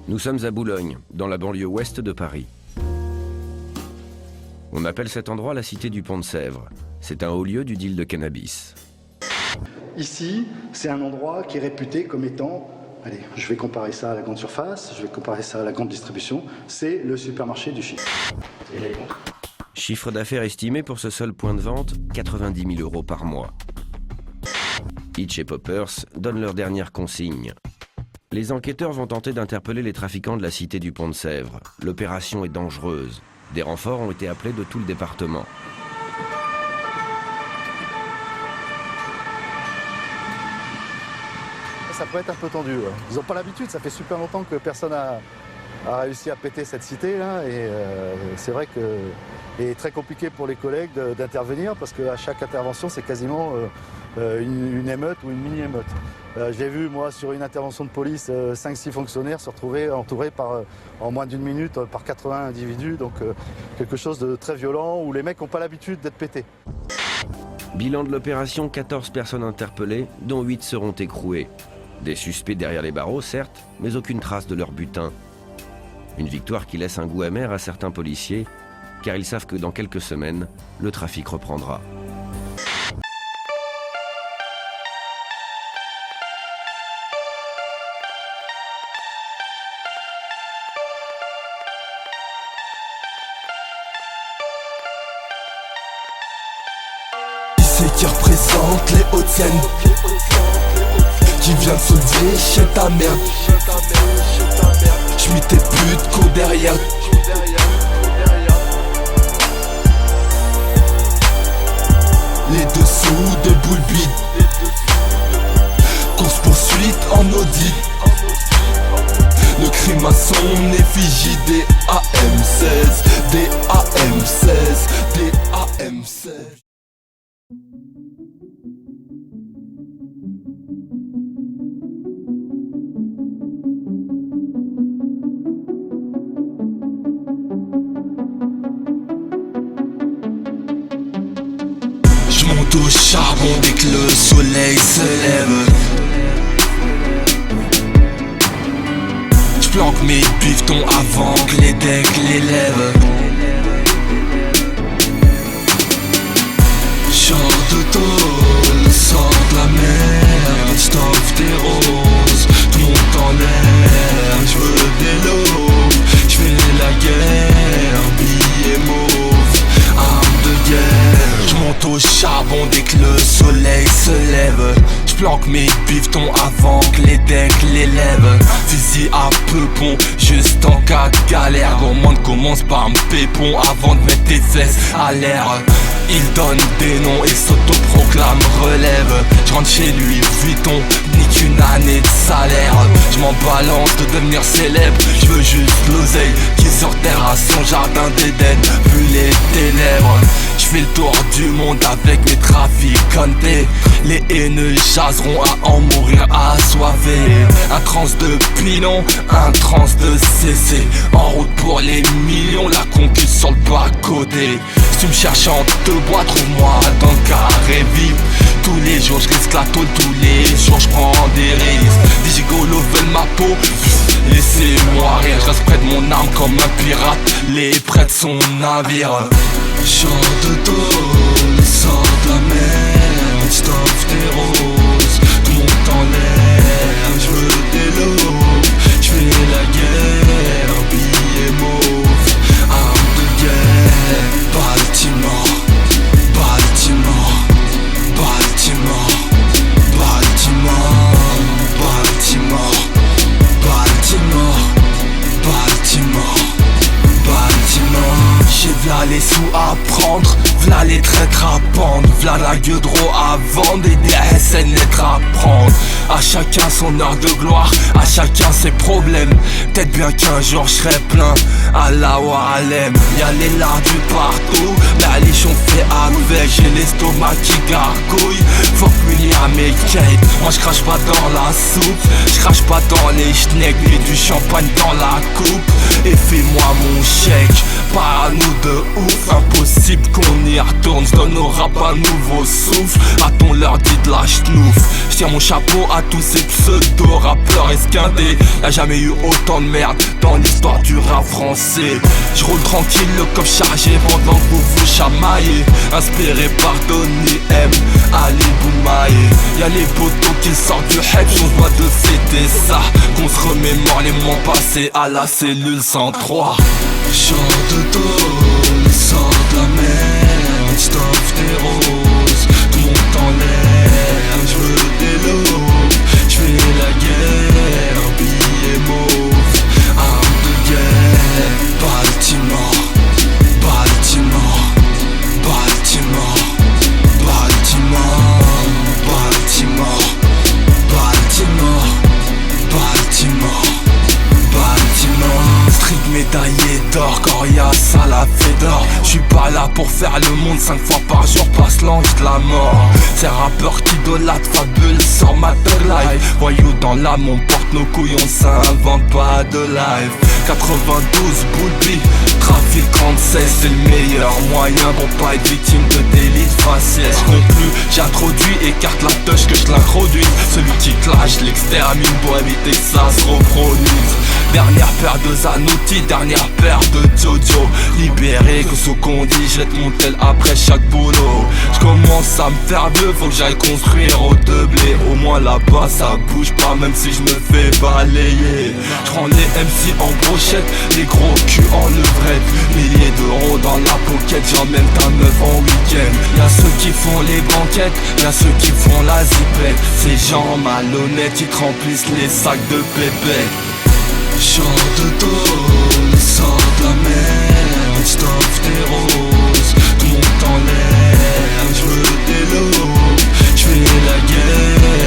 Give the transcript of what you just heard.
Nous sommes à Boulogne, dans la banlieue ouest de Paris. On appelle cet endroit la cité du Pont de Sèvres. C'est un haut lieu du deal de cannabis. Ici, c'est un endroit qui est réputé comme étant, allez, je vais comparer ça à la grande surface, je vais comparer ça à la grande distribution, c'est le supermarché du chiffre. Chiffre d'affaires estimé pour ce seul point de vente, 90 000 € par mois. Hitch et Poppers donnent leur dernière consigne. Les enquêteurs vont tenter d'interpeller les trafiquants de la cité du Pont de Sèvres. L'opération est dangereuse. Des renforts ont été appelés de tout le département. Ça peut être un peu tendu. Ouais. Ils n'ont pas l'habitude, ça fait super longtemps que personne a réussi à péter cette cité là, et c'est vrai que c'est très compliqué pour les collègues d'intervenir parce qu'à chaque intervention c'est quasiment une émeute ou une mini-émeute. J'ai vu moi sur une intervention de police 5-6 fonctionnaires se retrouver entourés en moins d'une minute par 80 individus, donc quelque chose de très violent où les mecs n'ont pas l'habitude d'être pétés. Bilan de l'opération, 14 personnes interpellées, dont 8 seront écrouées. Des suspects derrière les barreaux, certes, mais aucune trace de leur butin. Une victoire qui laisse un goût amer à certains policiers, car ils savent que dans quelques semaines, le trafic reprendra. C'est qui représente les Hauts-de-Seine, qui vient de soulever chez ta merde. J'mets tes putes, cours derrière. Les dessous de boule bide. Course poursuite en Audi. Le crime à son effigie. Des AM16, des AM16, des AM16. J'monte au charbon dès que le soleil se lève. J'planque mes bifetons avant que les decks les lèvent. Genre de tôle, sors de la merde, j't'offre des roses, tout monte en l'air, j'veux des lots, j'fais la guerre, billets mauves, armes de guerre. J'monte au charbon dès que le soleil se lève. J'planque mes bifetons avant que les decks les lèvent. Fusil à peupon, juste en cas de galère. Gourmand commence par me pépon avant de mettre tes fesses à l'air. Il donne des noms et s'autoproclame relève. J'rentre chez lui, Vuitton, nique une année de salaire. J'm'en balance de devenir célèbre. J'veux juste l'oseille qui sortira à son jardin d'Éden. Vu les ténèbres, j'fais le tour du monde avec mes traficantés. Les haineux jaseront à en mourir assoiffés. Un trans de pilon, un trans de CC. En route pour les millions, la conquête sur le bas-côté. Si tu me cherches en te bois, trouve-moi dans le carré vif. Tous les jours je risque la tôle, tous les jours je prends des risques. Des gigolos veulent ma peau, laissez-moi rire. Je reste près de mon arme comme un pirate, les près de son navire. Genre de tôle, sors de la merde, j't'offre des roses, tout monte en l'air, j'veux des lots, j'fais la guerre, billets mauves, armes de guerre. Baltimore, Baltimore, Baltimore, Baltimore, Baltimore, Baltimore, Baltimore, Baltimore. J'ai v'là les sous à prendre, v'là les traîtres à pendre, v'là la gueule d'eau à vendre et des SN lettres à prendre. À chacun son heure de gloire, à chacun ses problèmes. Peut-être bien qu'un jour je serai plein, Allah wa alem. Y'a les lardus partout, la lichon fait avec. J'ai l'estomac qui gargouille, fuck William et Kate. Moi je crache pas dans la soupe, je crache pas dans les schnecks. Mets du champagne dans la coupe et fais-moi mon chèque. Pas à nous de ouf, impossible qu'on y m'y retourne, j'donne au rap un nouveau souffle. A-t-on leur dit de la schnouf? J'tire mon chapeau à tous ces pseudo-rappeurs esquintés. Y'a jamais eu autant de merde dans l'histoire du rap français. J'roule tranquille, le coffre chargé pendant que vous vous chamaillez. Inspiré par Donny M, Ali Boumaye. Y'a les potos qui sortent du hedge, on doit de fêter ça. Qu'on se remémore les mois passés à la cellule 103. Chant de tôle, sort de la mer, j't'offre des roses, tout monte en l'air, j'veux des lots, j'fais la guerre, billets mauves, armes de guerre, Baltimore, Baltimore, Baltimore, Baltimore, Baltimore, Baltimore, Baltimore, Baltimore. Street médaillé d'or, coriace à la Fédor. J'suis pas là pour faire le monde 5 fois par jour, passe l'ange de la mort. Ces rappeurs qui idolâtrent fabule sur ma thug life. Voyous dans l'âme, on porte nos couilles, on s'invente pas de live. 92, Boulby, trafic 36, c'est le meilleur moyen pour pas être victime de délits faciès. J'conclus, j'introduis, écarte la touche que je l'introduis. Celui qui clash, l'extermine pour éviter que ça se reproduise. Dernière paire de Zanouti, dernière paire de Jojo. Libéré que ce qu'on dit, jette mon tel après chaque boulot. J'commence à me faire vieux, faut que j'aille construire au de blé. Au moins là-bas ça bouge pas même si je me fais balayer. J'prends les MC en brochette, les gros culs en levrette. Milliers d'euros dans la pocket, j'emmène ta meuf en week-end. Y'a ceux qui font les banquettes, y'a ceux qui font la zipette. Ces gens malhonnêtes, ils te remplissent les sacs de pépettes. Chant de tôle, sort de la mer, j't'offre des roses, tout monte en l'air, j'veux des lots, j'fais la guerre,